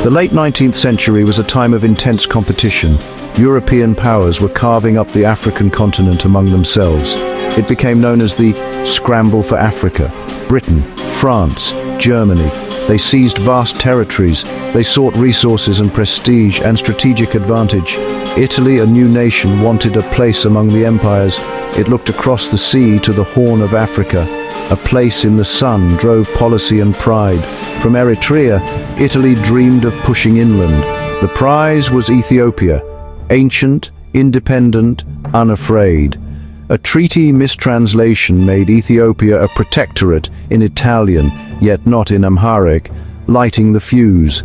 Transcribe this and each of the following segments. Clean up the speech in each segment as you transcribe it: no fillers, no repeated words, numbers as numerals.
The late 19th century was a time of intense competition. European powers were carving up the African continent among themselves. It became known as the Scramble for Africa. Britain, France, Germany, they seized vast territories. They sought resources and prestige and strategic advantage. Italy, a new nation, wanted a place among the empires. It looked across the sea to the Horn of Africa. A place in the sun drove policy and pride. From Eritrea, Italy dreamed of pushing inland. The prize was Ethiopia, ancient, independent, unafraid. A treaty mistranslation made Ethiopia a protectorate in Italian, yet not in Amharic, lighting the fuse.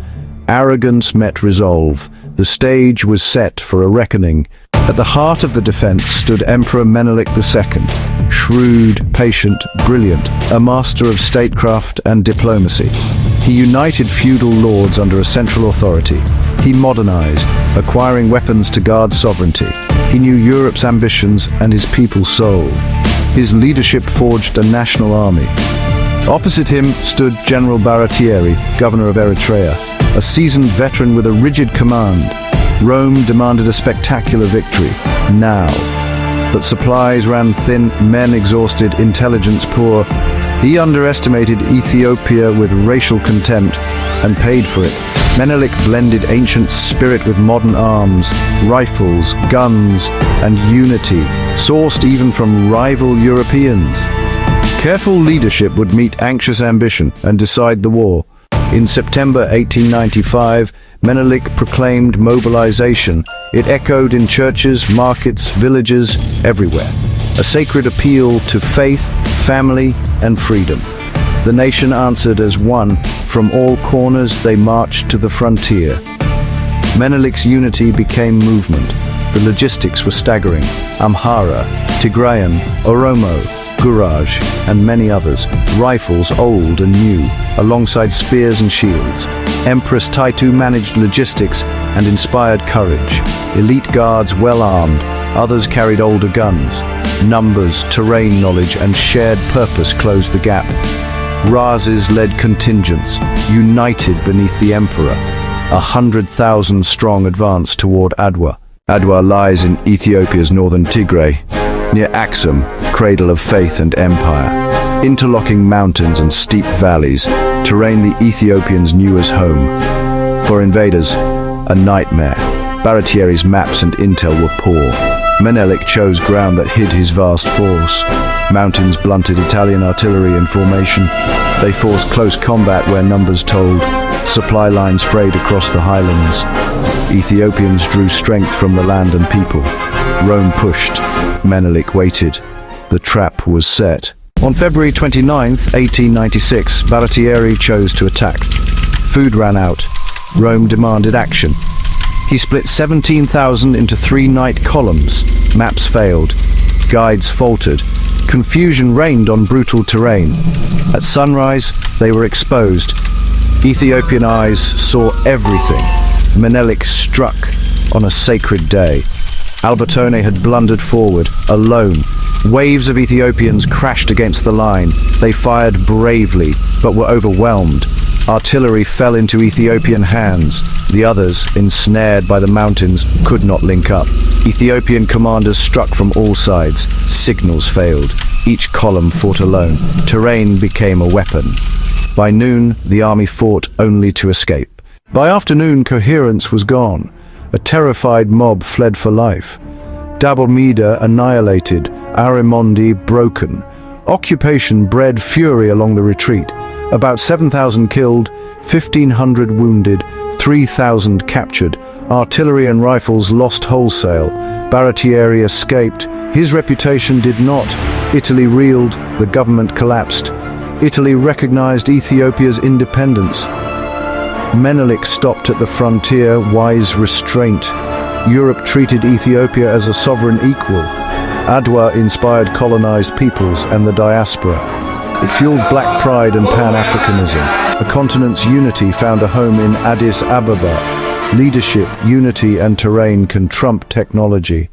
Arrogance met resolve. The stage was set for a reckoning. At the heart of the defense stood Emperor Menelik II, shrewd, patient, brilliant, a master of statecraft and diplomacy. He united feudal lords under a central authority. He modernized, acquiring weapons to guard sovereignty. He knew Europe's ambitions and his people's soul. His leadership forged a national army. Opposite him stood General Baratieri, governor of Eritrea, a seasoned veteran with a rigid command. Rome demanded a spectacular victory, now. But supplies ran thin, men exhausted, intelligence poor. He underestimated Ethiopia with racial contempt and paid for it. Menelik blended ancient spirit with modern arms, rifles, guns, and unity, sourced even from rival Europeans. Careful leadership would meet anxious ambition and decide the war. In September 1895, Menelik proclaimed mobilization. It echoed in churches, markets, villages, everywhere. A sacred appeal to faith, family, and freedom. The nation answered as one. From all corners, they marched to the frontier. Menelik's unity became movement. The logistics were staggering. Amhara, Tigrayan, Oromo, Guraj, and many others, rifles old and new, alongside spears and shields. Empress Taytu managed logistics and inspired courage. Elite guards well armed, others carried older guns. Numbers, terrain knowledge, and shared purpose closed the gap. Razes led contingents, united beneath the emperor. 100,000-strong advance toward Adwa. Adwa lies in Ethiopia's northern Tigray, near Axum, cradle of faith and empire. Interlocking mountains and steep valleys, terrain the Ethiopians knew as home. For invaders, a nightmare. Baratieri's maps and intel were poor. Menelik chose ground that hid his vast force. Mountains blunted Italian artillery in formation. They forced close combat where numbers told. Supply lines frayed across the highlands. Ethiopians drew strength from the land and people. Rome pushed. Menelik waited. The trap was set. On February 29, 1896, Baratieri chose to attack. Food ran out. Rome demanded action. He split 17,000 into 3 night columns. Maps failed. Guides faltered. Confusion reigned on brutal terrain. At sunrise, they were exposed. Ethiopian eyes saw everything. Menelik struck on a sacred day. Albertone had blundered forward, alone. Waves of Ethiopians crashed against the line. They fired bravely, but were overwhelmed. Artillery fell into Ethiopian hands. The others, ensnared by the mountains, could not link up. Ethiopian commanders struck from all sides. Signals failed. Each column fought alone. Terrain became a weapon. By noon, the army fought only to escape. By afternoon, coherence was gone. A terrified mob fled for life. Dabomida annihilated, Arimondi broken. Occupation bred fury along the retreat. About 7,000 killed, 1,500 wounded, 3,000 captured. Artillery and rifles lost wholesale. Baratieri escaped. His reputation did not. Italy reeled, the government collapsed. Italy recognized Ethiopia's independence. Menelik stopped at the frontier, wise restraint. Europe treated Ethiopia as a sovereign equal. Adwa inspired colonized peoples and the diaspora. It fueled black pride and Pan-Africanism. The continent's unity found a home in Addis Ababa. Leadership, unity, and terrain can trump technology.